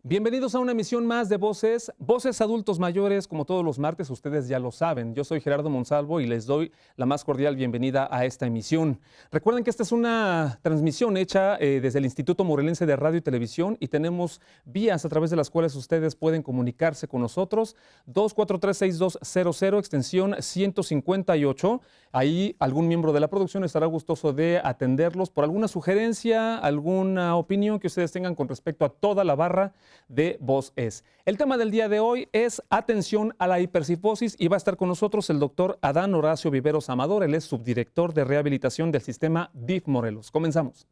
Bienvenidos a una emisión más de Voces Adultos Mayores, como todos los martes, ustedes ya lo saben. Yo soy Gerardo Monsalvo y les doy la más cordial bienvenida a esta emisión. Recuerden que esta es una transmisión hecha desde el Instituto Morelense de Radio y Televisión y tenemos vías a través de las cuales ustedes pueden comunicarse con nosotros. 243-6200, extensión 158. Ahí algún miembro de la producción estará gustoso de atenderlos por alguna sugerencia, alguna opinión que ustedes tengan con respecto a toda la barra de Voz Es. El tema del día de hoy es atención a la hipercifosis y va a estar con nosotros el doctor Adán Horacio Viveros Amador. Él es subdirector de rehabilitación del sistema DIF Morelos. Comenzamos.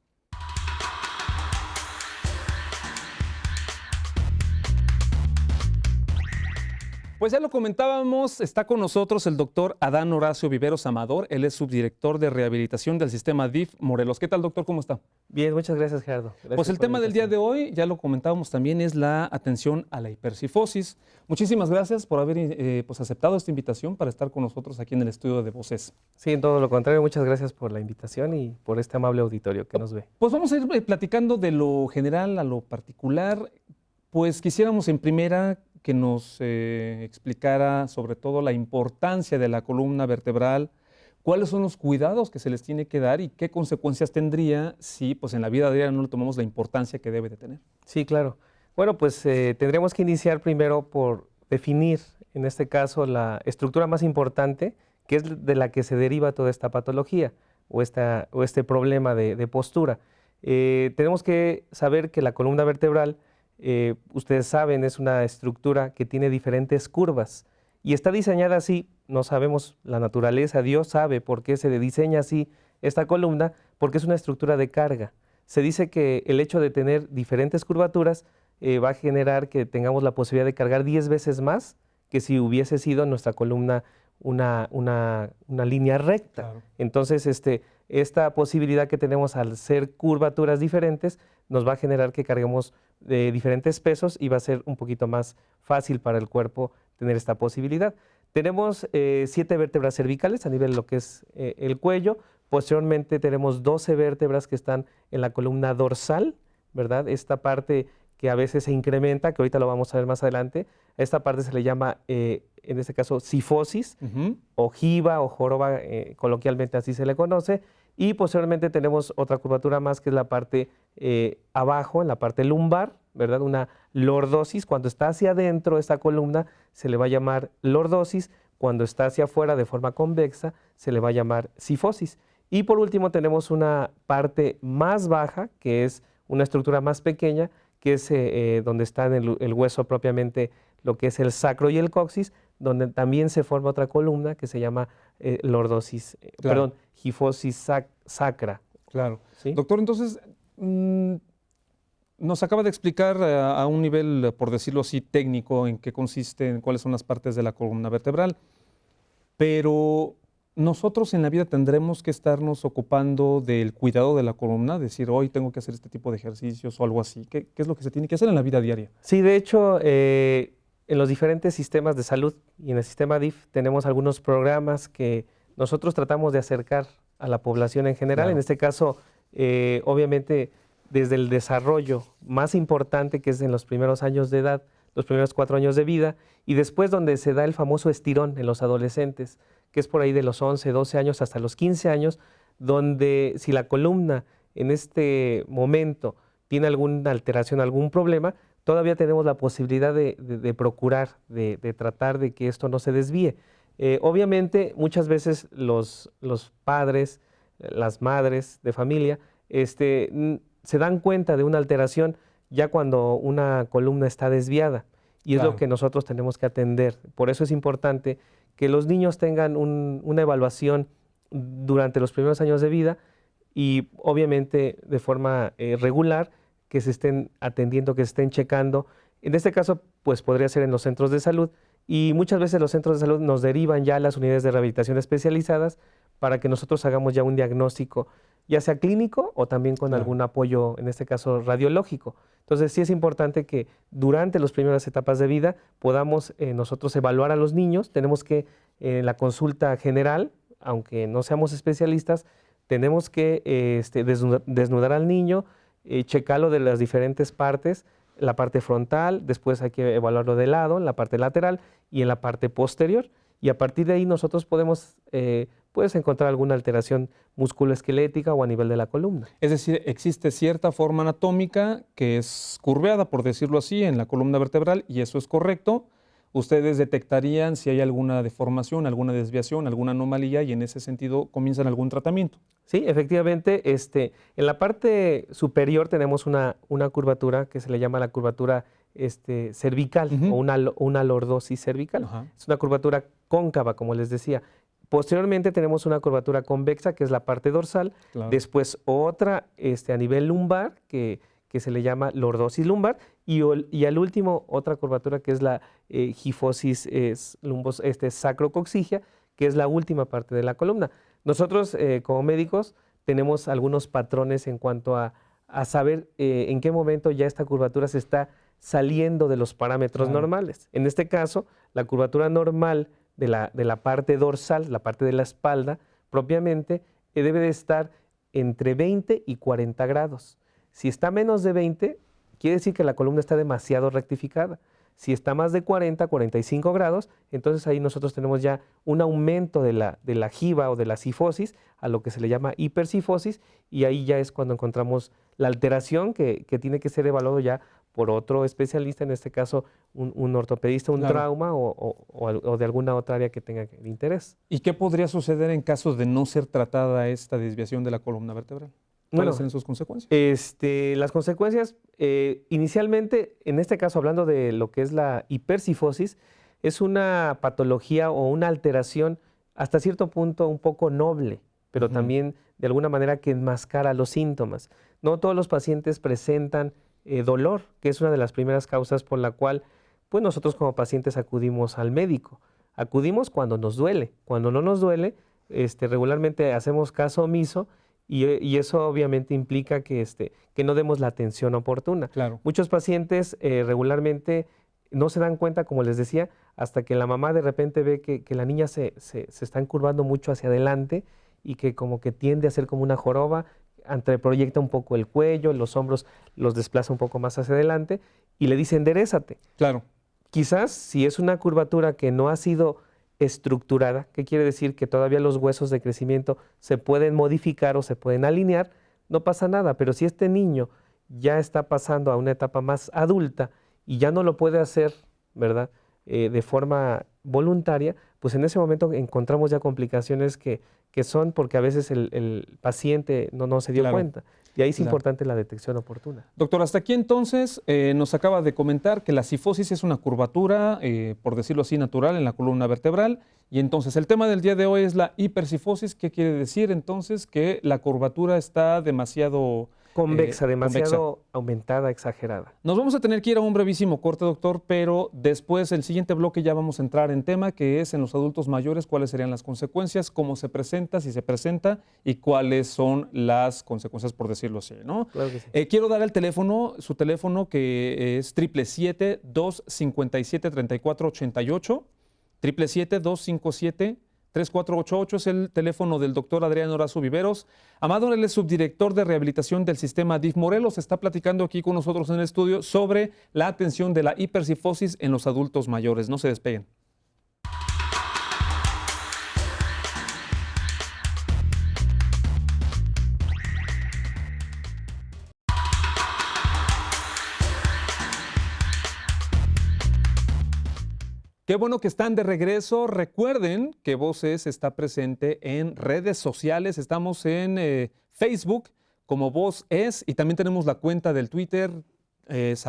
Pues ya lo comentábamos, está con nosotros el doctor Adán Horacio Viveros Amador. Él es subdirector de rehabilitación del sistema DIF Morelos. ¿Qué tal, doctor? ¿Cómo está? Bien, muchas gracias, Gerardo. Gracias pues el tema del día de hoy, ya lo comentábamos también, es la atención a la hipercifosis. Muchísimas gracias por haber aceptado esta invitación para estar con nosotros aquí en el estudio de Voces. Sí, en todo lo contrario, muchas gracias por la invitación y por este amable auditorio que nos ve. Pues vamos a ir platicando de lo general a lo particular. Pues quisiéramos en primera que nos explicara sobre todo la importancia de la columna vertebral, cuáles son los cuidados que se les tiene que dar y qué consecuencias tendría si pues, en la vida diaria no le tomamos la importancia que debe de tener. Sí, claro. Bueno, pues tendremos que iniciar primero por definir, en este caso, la estructura más importante, que es de la que se deriva toda esta patología o este problema de postura. Tenemos que saber que la columna vertebral, ustedes saben, es una estructura que tiene diferentes curvas y está diseñada así. No sabemos la naturaleza, Dios sabe por qué se diseña así esta columna, porque es una estructura de carga. Se dice que el hecho de tener diferentes curvaturas va a generar que tengamos la posibilidad de cargar 10 veces más que si hubiese sido nuestra columna una línea recta. Claro. Entonces, esta posibilidad que tenemos al ser curvaturas diferentes nos va a generar que carguemos de diferentes pesos y va a ser un poquito más fácil para el cuerpo tener esta posibilidad. Tenemos 7 vértebras cervicales a nivel de lo que es el cuello. Posteriormente tenemos 12 vértebras que están en la columna dorsal, ¿verdad? Esta parte que a veces se incrementa, que ahorita lo vamos a ver más adelante. A esta parte se le llama, en este caso, cifosis, ojiva o joroba, coloquialmente así se le conoce. Y posteriormente tenemos otra curvatura más, que es la parte abajo, en la parte lumbar, ¿verdad? Una lordosis. Cuando está hacia adentro esta columna se le va a llamar lordosis. Cuando está hacia afuera de forma convexa se le va a llamar cifosis. Y por último tenemos una parte más baja, que es una estructura más pequeña, que es donde está el hueso propiamente, lo que es el sacro y el coxis, donde también se forma otra columna que se llama lordosis, claro. Gifosis sacra. Claro. ¿Sí? Doctor, entonces, nos acaba de explicar a un nivel, por decirlo así, técnico, en qué consiste, en cuáles son las partes de la columna vertebral, pero nosotros en la vida tendremos que estarnos ocupando del cuidado de la columna, decir, hoy tengo que hacer este tipo de ejercicios o algo así. ¿Qué es lo que se tiene que hacer en la vida diaria? Sí, de hecho, en los diferentes sistemas de salud y en el sistema DIF tenemos algunos programas que nosotros tratamos de acercar a la población en general. Claro. En este caso, obviamente, desde el desarrollo más importante, que es en los primeros años de edad, los primeros 4 años de vida, y después donde se da el famoso estirón en los adolescentes, que es por ahí de los 11, 12 años hasta los 15 años, donde si la columna en este momento tiene alguna alteración, algún problema, todavía tenemos la posibilidad de procurar, de tratar de que esto no se desvíe. Obviamente, muchas veces los padres, las madres de familia, se dan cuenta de una alteración ya cuando una columna está desviada, y es claro. Lo que nosotros tenemos que atender. Por eso es importante que los niños tengan una evaluación durante los primeros años de vida y obviamente de forma regular, que se estén atendiendo, que se estén checando. En este caso, pues podría ser en los centros de salud, y muchas veces los centros de salud nos derivan ya a las unidades de rehabilitación especializadas para que nosotros hagamos ya un diagnóstico, ya sea clínico o también con algún apoyo, en este caso radiológico. Entonces sí es importante que durante las primeras etapas de vida podamos nosotros evaluar a los niños. Tenemos que, en la consulta general, aunque no seamos especialistas, tenemos que desnudar al niño, checarlo de las diferentes partes, la parte frontal, después hay que evaluarlo de lado, en la parte lateral y en la parte posterior. Y a partir de ahí nosotros podemos puedes encontrar alguna alteración musculoesquelética o a nivel de la columna. Es decir, existe cierta forma anatómica que es curveada, por decirlo así, en la columna vertebral, y eso es correcto. Ustedes detectarían si hay alguna deformación, alguna desviación, alguna anomalía, y en ese sentido comienzan algún tratamiento. Sí, efectivamente, en la parte superior tenemos una curvatura que se le llama la curvatura cervical o una lordosis cervical. Ajá. Es una curvatura cóncava, como les decía. Posteriormente tenemos una curvatura convexa, que es la parte dorsal. Claro. Después otra a nivel lumbar, que se le llama lordosis lumbar. Y al último, otra curvatura que es la gifosis sacrocoxigia, que es la última parte de la columna. Nosotros, como médicos, tenemos algunos patrones en cuanto a saber en qué momento ya esta curvatura se está saliendo de los parámetros normales. En este caso, la curvatura normal de la parte dorsal, la parte de la espalda, propiamente, debe de estar entre 20 y 40 grados. Si está menos de 20, quiere decir que la columna está demasiado rectificada. Si está más de 40, 45 grados, entonces ahí nosotros tenemos ya un aumento de la giba o de la cifosis, a lo que se le llama hipercifosis, y ahí ya es cuando encontramos la alteración que tiene que ser evaluado ya por otro especialista, en este caso un ortopedista, un trauma o de alguna otra área que tenga interés. ¿Y qué podría suceder en caso de no ser tratada esta desviación de la columna vertebral? ¿Cuáles serían sus consecuencias? Las consecuencias, inicialmente, en este caso hablando de lo que es la hipercifosis, es una patología o una alteración hasta cierto punto un poco noble, pero también de alguna manera que enmascara los síntomas. No todos los pacientes presentan dolor, que es una de las primeras causas por la cual pues nosotros como pacientes acudimos al médico. Acudimos cuando nos duele. Cuando no nos duele, regularmente hacemos caso omiso. Y eso obviamente implica que no demos la atención oportuna. Claro. Muchos pacientes regularmente no se dan cuenta, como les decía, hasta que la mamá de repente ve que la niña se está curvando mucho hacia adelante y que como que tiende a ser como una joroba, anteproyecta un poco el cuello, los hombros los desplaza un poco más hacia adelante y le dice enderézate. Claro. Quizás si es una curvatura que no ha sido estructurada, que quiere decir que todavía los huesos de crecimiento se pueden modificar o se pueden alinear, no pasa nada, pero si este niño ya está pasando a una etapa más adulta y ya no lo puede hacer, ¿verdad?, de forma voluntaria, pues en ese momento encontramos ya complicaciones que son porque a veces el paciente no se dio cuenta. Y ahí es importante la detección oportuna. Doctor, hasta aquí entonces nos acaba de comentar que la cifosis es una curvatura, por decirlo así, natural en la columna vertebral. Y entonces el tema del día de hoy es la hipercifosis. ¿Qué quiere decir entonces? Que la curvatura está demasiado convexa, demasiado aumentada, exagerada. Nos vamos a tener que ir a un brevísimo corte, doctor, pero después, el siguiente bloque, ya vamos a entrar en tema, que es en los adultos mayores, cuáles serían las consecuencias, cómo se presenta, si se presenta, y cuáles son las consecuencias, por decirlo así, ¿no? Claro que sí. Quiero dar el teléfono, su teléfono, que es 777-257-3488, 777-257-3488. 3488 es el teléfono del doctor Adrián Horacio Viveros. Amado, él es subdirector de rehabilitación del sistema DIF Morelos. Está platicando aquí con nosotros en el estudio sobre la atención de la hipercifosis en los adultos mayores. No se despeguen. Qué bueno que están de regreso. Recuerden que Voces está presente en redes sociales. Estamos en Facebook como Voz Es y también tenemos la cuenta del Twitter, es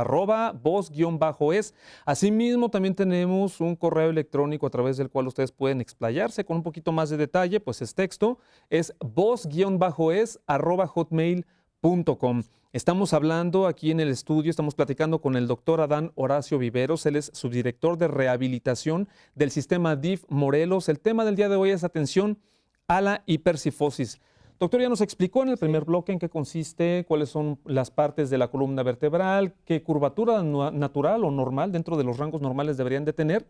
@voz_es. Asimismo, también tenemos un correo electrónico a través del cual ustedes pueden explayarse con un poquito más de detalle, pues es texto, es voz_es@hotmail.com. Estamos hablando aquí en el estudio, estamos platicando con el doctor Adán Horacio Viveros. Él es subdirector de rehabilitación del sistema DIF Morelos. El tema del día de hoy es atención a la hipercifosis. Doctor, ya nos explicó en el primer bloque en qué consiste, cuáles son las partes de la columna vertebral, qué curvatura natural o normal dentro de los rangos normales deberían de tener.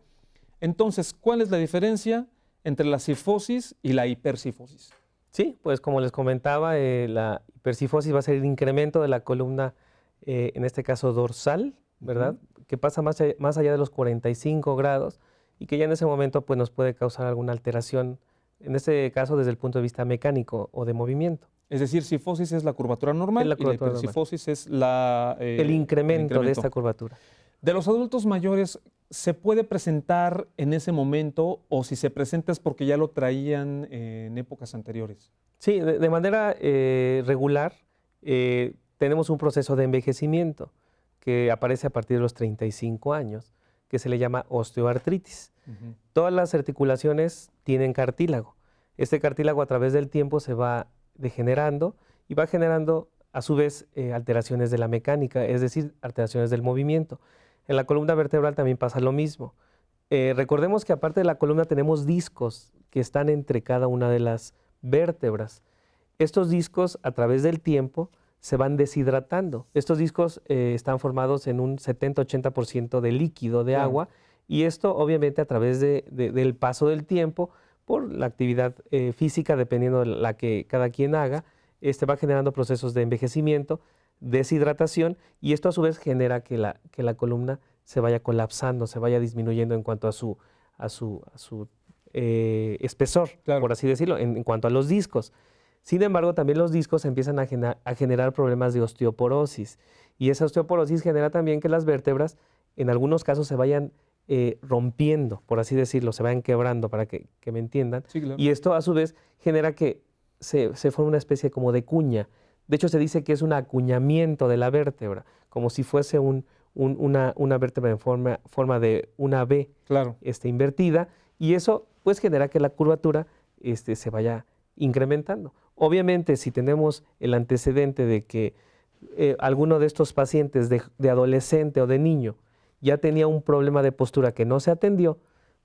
Entonces, ¿cuál es la diferencia entre la cifosis y la hipercifosis? Sí, pues como les comentaba, la hipercifosis va a ser el incremento de la columna, en este caso dorsal, ¿verdad? Que pasa más allá de los 45 grados y que ya en ese momento pues, nos puede causar alguna alteración, en este caso desde el punto de vista mecánico o de movimiento. Es decir, cifosis es la curvatura Es normal la y la curvatura normal. hipercifosis es el El incremento de incremento. esta curvatura. De los adultos mayores, ¿se puede presentar en ese momento o si se presenta es porque ya lo traían en épocas anteriores? Sí, de manera regular tenemos un proceso de envejecimiento que aparece a partir de los 35 años, que se le llama osteoartritis. Todas las articulaciones tienen cartílago. Este cartílago a través del tiempo se va degenerando y va generando a su vez alteraciones de la mecánica, es decir, alteraciones del movimiento. En la columna vertebral también pasa lo mismo. Recordemos que aparte de la columna tenemos discos que están entre cada una de las vértebras. Estos discos a través del tiempo se van deshidratando. Estos discos están formados en un 70-80% de líquido, de agua, y esto obviamente a través del paso del tiempo, por la actividad física, dependiendo de la que cada quien haga, va generando procesos de envejecimiento, deshidratación, y esto a su vez genera que la columna se vaya colapsando, se vaya disminuyendo en cuanto a su espesor, por así decirlo, en cuanto a los discos. Sin embargo, también los discos empiezan a generar problemas de osteoporosis, y esa osteoporosis genera también que las vértebras, en algunos casos, se vayan rompiendo, por así decirlo, se vayan quebrando, para que me entiendan. Sí, claro. Y esto a su vez genera que se forme una especie como de cuña. De hecho, se dice que es un acuñamiento de la vértebra, como si fuese una vértebra en forma de una V invertida, y eso pues genera que la curvatura se vaya incrementando. Obviamente, si tenemos el antecedente de que alguno de estos pacientes de adolescente o de niño ya tenía un problema de postura que no se atendió,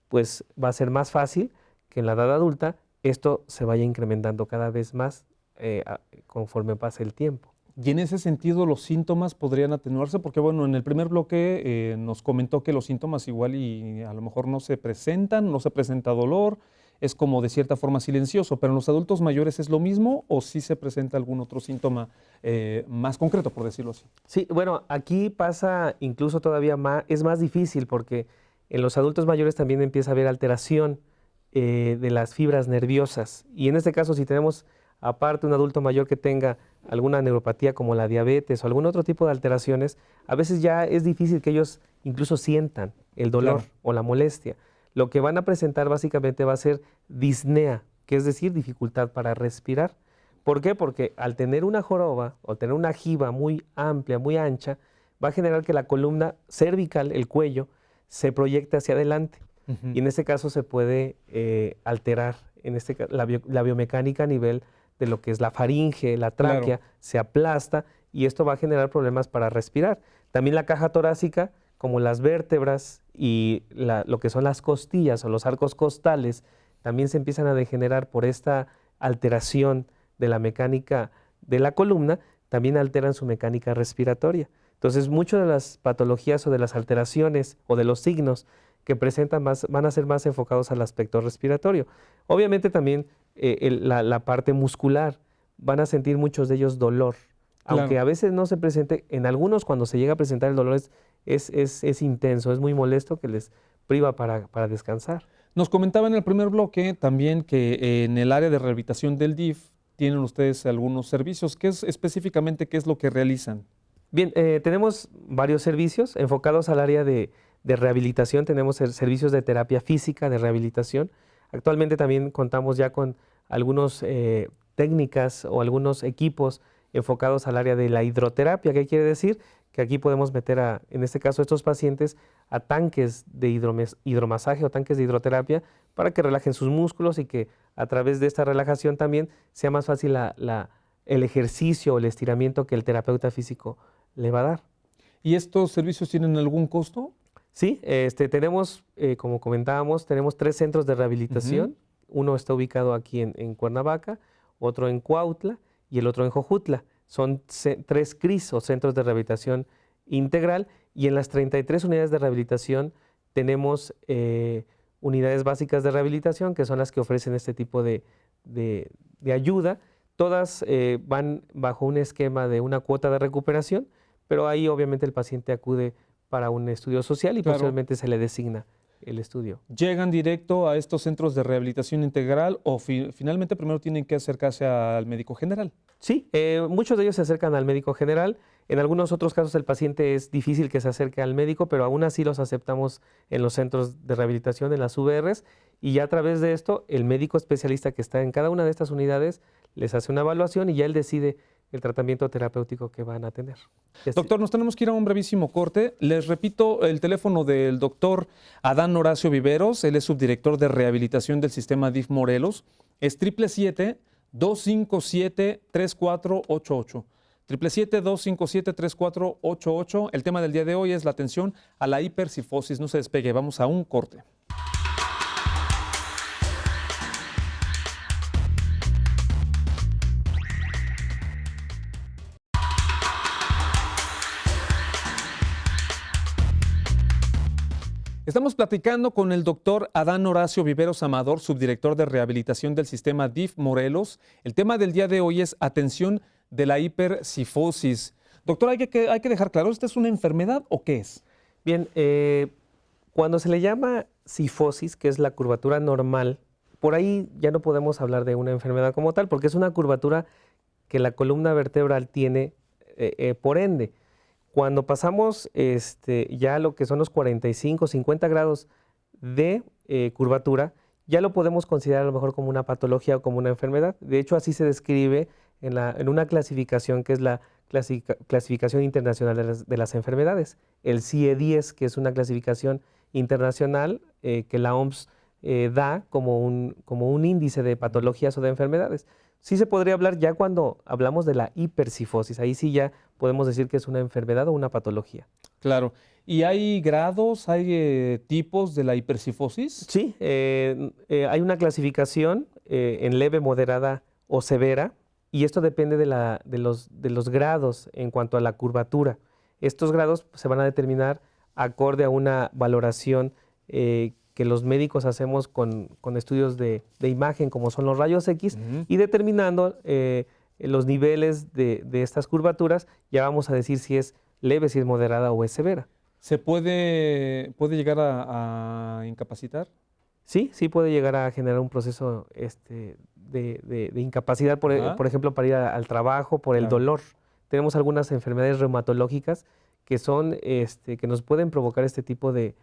pues va a ser más fácil que en la edad adulta esto se vaya incrementando cada vez más conforme pase el tiempo. Y en ese sentido, ¿los síntomas podrían atenuarse? Porque bueno, en el primer bloque nos comentó que los síntomas igual y a lo mejor no se presentan, no se presenta dolor, es como de cierta forma silencioso, pero en los adultos mayores ¿es lo mismo o sí se presenta algún otro síntoma más concreto, por decirlo así? Sí, bueno, aquí pasa incluso todavía más, es más difícil porque en los adultos mayores también empieza a haber alteración de las fibras nerviosas, y en este caso si tenemos aparte un adulto mayor que tenga alguna neuropatía como la diabetes o algún otro tipo de alteraciones, a veces ya es difícil que ellos incluso sientan el dolor o la molestia. Lo que van a presentar básicamente va a ser disnea, que es decir, dificultad para respirar. ¿Por qué? Porque al tener una joroba o tener una jiba muy amplia, muy ancha, va a generar que la columna cervical, el cuello, se proyecte hacia adelante. Y en este caso se puede alterar la biomecánica a nivel de lo que es la faringe, la tráquea, se aplasta y esto va a generar problemas para respirar. También la caja torácica, como las vértebras y lo que son las costillas o los arcos costales, también se empiezan a degenerar por esta alteración de la mecánica de la columna, también alteran su mecánica respiratoria. Entonces, muchas de las patologías o de las alteraciones o de los signos que presentan van a ser más enfocados al aspecto respiratorio. Obviamente también la parte muscular, van a sentir muchos de ellos dolor, aunque a veces no se presente, en algunos cuando se llega a presentar el dolor es intenso, es muy molesto que les priva para descansar. Nos comentaba en el primer bloque también que en el área de rehabilitación del DIF tienen ustedes algunos servicios. ¿Qué es específicamente qué es lo que realizan? Bien, tenemos varios servicios enfocados al área de rehabilitación. Tenemos servicios de terapia física, de rehabilitación. Actualmente también contamos ya con algunas técnicas o algunos equipos enfocados al área de la hidroterapia. ¿Qué quiere decir? Que aquí podemos meter, en este caso, a estos pacientes a tanques de hidromasaje o tanques de hidroterapia para que relajen sus músculos y que a través de esta relajación también sea más fácil el ejercicio o el estiramiento que el terapeuta físico le va a dar. ¿Y estos servicios tienen algún costo? Sí, tenemos, como comentábamos, tenemos 3 centros de rehabilitación. Uno está ubicado aquí en Cuernavaca, otro en Cuautla y el otro en Jojutla. Son 3 CRIS o Centros de Rehabilitación Integral, y en las 33 unidades de rehabilitación tenemos unidades básicas de rehabilitación, que son las que ofrecen este tipo de ayuda. Todas van bajo un esquema de una cuota de recuperación, pero ahí obviamente el paciente acude para un estudio social y Claro. posteriormente se le designa el estudio. ¿Llegan directo a estos centros de rehabilitación integral o finalmente primero tienen que acercarse al médico general? Sí, muchos de ellos se acercan al médico general. En algunos otros casos el paciente es difícil que se acerque al médico, pero aún así los aceptamos en los centros de rehabilitación, en las UVRs, y ya a través de esto el médico especialista que está en cada una de estas unidades les hace una evaluación y ya él decide el tratamiento terapéutico que van a tener. Doctor, nos tenemos que ir a un brevísimo corte. Les repito el teléfono del doctor Adán Horacio Viveros. Él es subdirector de rehabilitación del sistema DIF Morelos. Es 777-257-3488. 777-257-3488. El tema del día de hoy es la atención a la hipercifosis. No se despegue, vamos a un corte. Estamos platicando con el doctor Adán Horacio Viveros Amador, subdirector de rehabilitación del sistema DIF Morelos. El tema del día de hoy es atención de la hipercifosis. Doctor, hay que dejar claro, ¿esta es una enfermedad o qué es? Bien, cuando se le llama cifosis, que es la curvatura normal, por ahí ya no podemos hablar de una enfermedad como tal, porque es una curvatura que la columna vertebral tiene por ende. Cuando pasamos ya lo que son los 45, 50 grados de curvatura, ya lo podemos considerar a lo mejor como una patología o como una enfermedad. De hecho, así se describe en una clasificación que es la Clasificación Internacional de las Enfermedades, el CIE-10, que es una clasificación internacional que la OMS da como un índice de patologías o de enfermedades. Sí se podría hablar ya cuando hablamos de la hipercifosis, ahí sí ya podemos decir que es una enfermedad o una patología. Claro. ¿Y hay grados, hay tipos de la hipercifosis? Sí, hay una clasificación en leve, moderada o severa, y esto depende de los grados en cuanto a la curvatura. Estos grados se van a determinar acorde a una valoración que los médicos hacemos con estudios de imagen, como son los rayos X, y determinando los niveles de estas curvaturas, ya vamos a decir si es leve, si es moderada o es severa. ¿Se puede llegar a incapacitar? Sí, sí puede llegar a generar un proceso de incapacidad, por ejemplo, para ir al trabajo, por el dolor. Tenemos algunas enfermedades reumatológicas que son, que nos pueden provocar este tipo de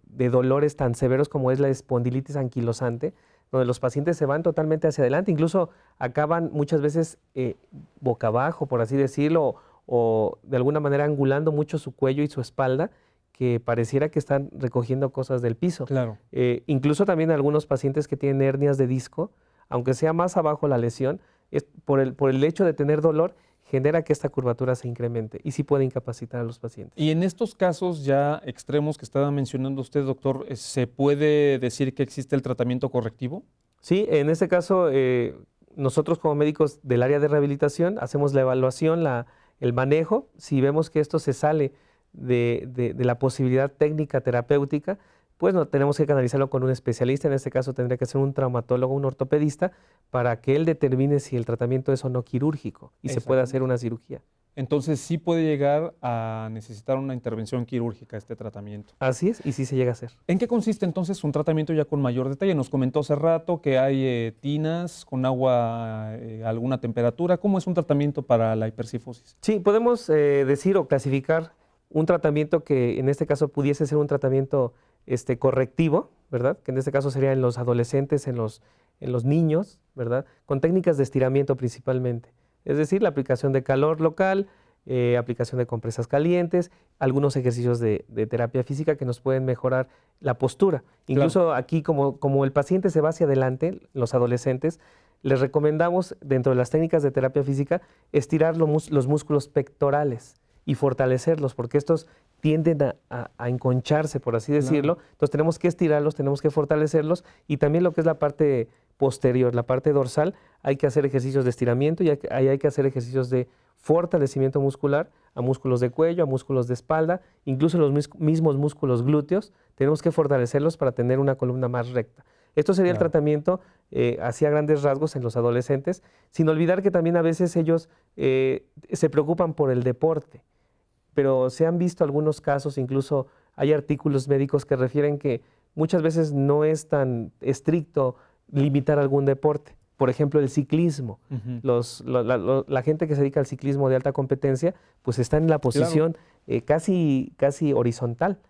dolores tan severos como es la espondilitis anquilosante, donde los pacientes se van totalmente hacia adelante, incluso acaban muchas veces boca abajo, por así decirlo, o de alguna manera angulando mucho su cuello y su espalda, que pareciera que están recogiendo cosas del piso. Claro. Incluso también algunos pacientes que tienen hernias de disco, aunque sea más abajo la lesión, por el hecho de tener dolor, genera que esta curvatura se incremente y sí puede incapacitar a los pacientes. Y en estos casos ya extremos que estaba mencionando usted, doctor, ¿se puede decir que existe el tratamiento correctivo? Sí, en este caso nosotros como médicos del área de rehabilitación hacemos la evaluación, el manejo. Si vemos que esto se sale de la posibilidad técnica terapéutica, pues no, tenemos que canalizarlo con un especialista. En este caso tendría que ser un traumatólogo, un ortopedista, para que él determine si el tratamiento es o no quirúrgico y se puede hacer una cirugía. Entonces sí puede llegar a necesitar una intervención quirúrgica este tratamiento. Así es, y sí se llega a hacer. ¿En qué consiste entonces un tratamiento ya con mayor detalle? Nos comentó hace rato que hay tinas con agua a alguna temperatura. ¿Cómo es un tratamiento para la hipercifosis? Sí, podemos decir o clasificar un tratamiento que en este caso pudiese ser un tratamiento correctivo, ¿verdad? Que en este caso sería en los adolescentes, en los niños, ¿verdad? Con técnicas de estiramiento principalmente. Es decir, la aplicación de calor local, aplicación de compresas calientes, algunos ejercicios de terapia física que nos pueden mejorar la postura. Incluso aquí, como el paciente se va hacia adelante, los adolescentes, les recomendamos, dentro de las técnicas de terapia física, estirar los músculos pectorales y fortalecerlos, porque estos tienden a enconcharse, por así decirlo. Entonces tenemos que estirarlos, tenemos que fortalecerlos, y también lo que es la parte posterior, la parte dorsal, hay que hacer ejercicios de estiramiento y hay que hacer ejercicios de fortalecimiento muscular a músculos de cuello, a músculos de espalda, incluso los mismos músculos glúteos, tenemos que fortalecerlos para tener una columna más recta. Esto sería el tratamiento así a grandes rasgos en los adolescentes, sin olvidar que también a veces ellos se preocupan por el deporte. pero se han visto algunos casos, incluso hay artículos médicos que refieren que muchas veces no es tan estricto limitar algún deporte. Por ejemplo, el ciclismo. La gente que se dedica al ciclismo de alta competencia, pues está en la posición casi horizontal.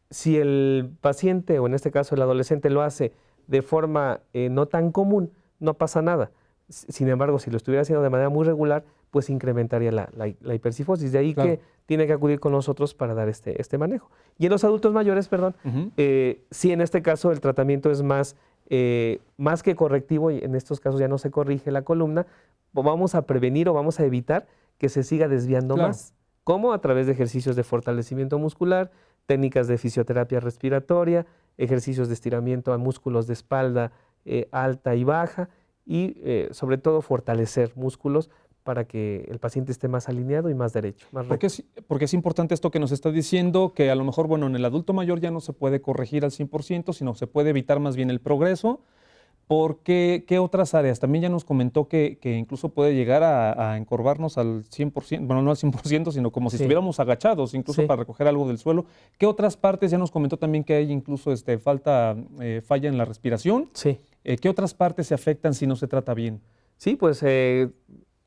Si el paciente, o en este caso el adolescente, lo hace de forma no tan común, no pasa nada. Sin embargo, si lo estuviera haciendo de manera muy regular, pues incrementaría la hipercifosis. De ahí que tiene que acudir con nosotros para dar este manejo. Y en los adultos mayores, perdón, sí, en este caso el tratamiento es más que correctivo, y en estos casos ya no se corrige la columna, vamos a prevenir o vamos a evitar que se siga desviando más. ¿Cómo? A través de ejercicios de fortalecimiento muscular, técnicas de fisioterapia respiratoria, ejercicios de estiramiento a músculos de espalda alta y baja, y sobre todo fortalecer músculos para que el paciente esté más alineado y más derecho. Porque es importante esto que nos está diciendo, que a lo mejor, bueno, en el adulto mayor ya no se puede corregir al 100%, sino se puede evitar más bien el progreso. Porque, ¿qué otras áreas? También ya nos comentó que incluso puede llegar a encorvarnos al 100%, bueno, no al 100%, sino como si estuviéramos agachados, incluso para recoger algo del suelo. ¿Qué otras partes? Ya nos comentó también que hay incluso falla en la respiración. Sí. ¿Qué otras partes se afectan si no se trata bien? Sí, pues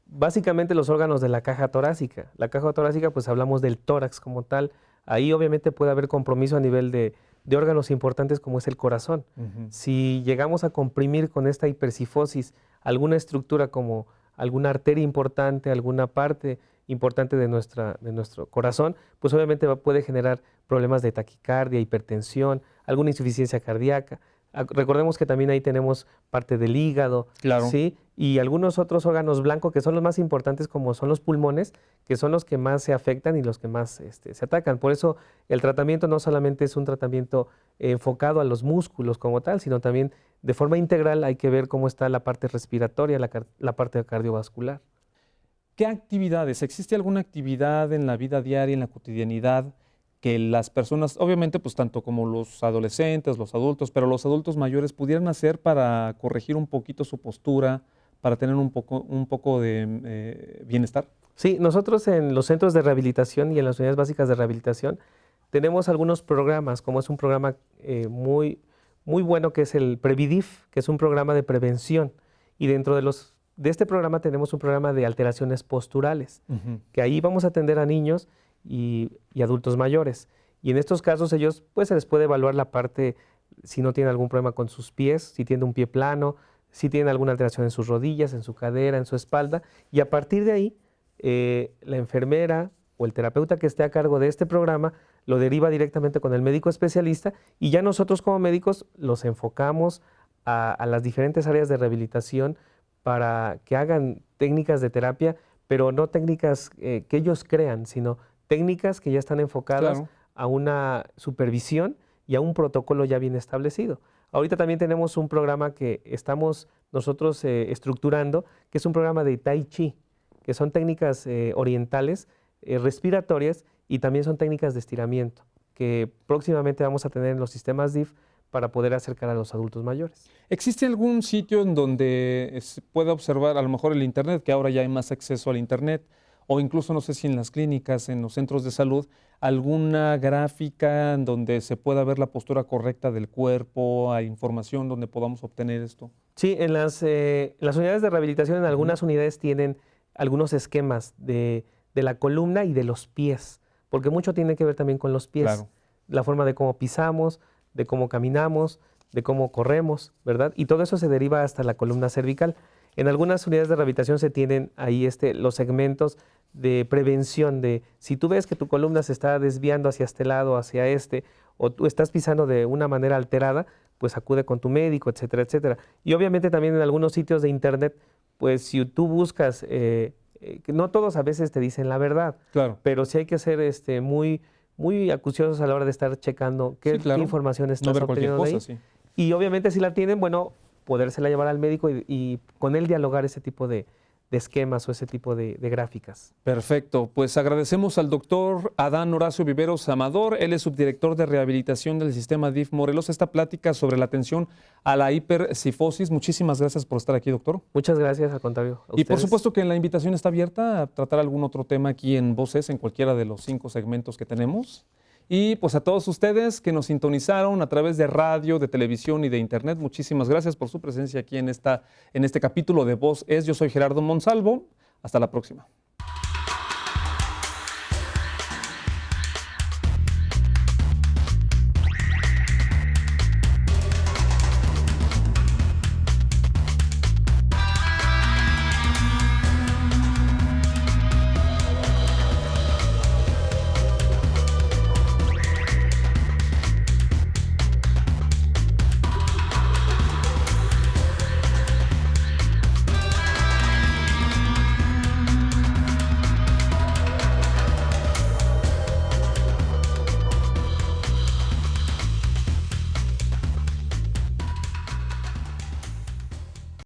básicamente los órganos de la caja torácica. La caja torácica, pues hablamos del tórax como tal. Ahí obviamente puede haber compromiso a nivel de órganos importantes como es el corazón. Si llegamos a comprimir con esta hipercifosis alguna estructura como alguna arteria importante, alguna parte importante de nuestro corazón, pues obviamente puede generar problemas de taquicardia, hipertensión, alguna insuficiencia cardíaca. Recordemos que también ahí tenemos parte del hígado, ¿sí? Y algunos otros órganos blancos que son los más importantes, como son los pulmones, que son los que más se afectan y los que más se atacan. Por eso el tratamiento no solamente es un tratamiento enfocado a los músculos como tal, sino también de forma integral hay que ver cómo está la parte respiratoria, la parte cardiovascular. ¿Qué actividades? ¿Existe alguna actividad en la vida diaria, en la cotidianidad, que las personas, obviamente, pues tanto como los adolescentes, los adultos, pero los adultos mayores pudieran hacer para corregir un poquito su postura, para tener un poco de bienestar? Sí, nosotros en los centros de rehabilitación y en las unidades básicas de rehabilitación tenemos algunos programas, como es un programa muy bueno que es el Previdif, que es un programa de prevención. Y dentro de este programa tenemos un programa de alteraciones posturales, que ahí vamos a atender a niños y adultos mayores. Y en estos casos ellos, pues se les puede evaluar la parte, si no tienen algún problema con sus pies, si tienen un pie plano, si tienen alguna alteración en sus rodillas, en su cadera, en su espalda. Y a partir de ahí, la enfermera o el terapeuta que esté a cargo de este programa lo deriva directamente con el médico especialista, y ya nosotros como médicos los enfocamos a las diferentes áreas de rehabilitación para que hagan técnicas de terapia, pero no técnicas que ellos crean, sino técnicas que ya están enfocadas a una supervisión y a un protocolo ya bien establecido. Ahorita también tenemos un programa que estamos nosotros estructurando, que es un programa de Tai Chi, que son técnicas orientales, respiratorias, y también son técnicas de estiramiento, que próximamente vamos a tener en los sistemas DIF para poder acercar a los adultos mayores. ¿Existe algún sitio en donde se pueda observar, a lo mejor el Internet, que ahora ya hay más acceso al Internet, o incluso no sé si en las clínicas, en los centros de salud, alguna gráfica en donde se pueda ver la postura correcta del cuerpo, hay información donde podamos obtener esto? Sí, en las unidades de rehabilitación, en algunas unidades tienen algunos esquemas de la columna y de los pies, porque mucho tiene que ver también con los pies, la forma de cómo pisamos, de cómo caminamos, de cómo corremos, ¿verdad? Y todo eso se deriva hasta la columna cervical. En algunas unidades de rehabilitación se tienen ahí los segmentos de prevención de si tú ves que tu columna se está desviando hacia este lado, hacia o tú estás pisando de una manera alterada, pues acude con tu médico, etcétera, etcétera. Y obviamente también en algunos sitios de internet, pues si tú buscas, no todos a veces te dicen la verdad, pero sí hay que ser muy acuciosos a la hora de estar checando qué información estás obteniendo de ahí. Y obviamente si la tienen, bueno, podérsela llevar al médico y con él dialogar ese tipo de esquemas o ese tipo de gráficas. Perfecto, pues agradecemos al doctor Adán Horacio Viveros Amador, él es subdirector de rehabilitación del sistema DIF Morelos, esta plática sobre la atención a la hipercifosis. Muchísimas gracias por estar aquí, doctor. Muchas gracias, al contrario. Y por supuesto que la invitación está abierta a tratar algún otro tema aquí en Voces, en cualquiera de los 5 segmentos que tenemos. Y pues a todos ustedes que nos sintonizaron a través de radio, de televisión y de internet, muchísimas gracias por su presencia aquí en este capítulo de Voz Es. Yo soy Gerardo Monsalvo. Hasta la próxima.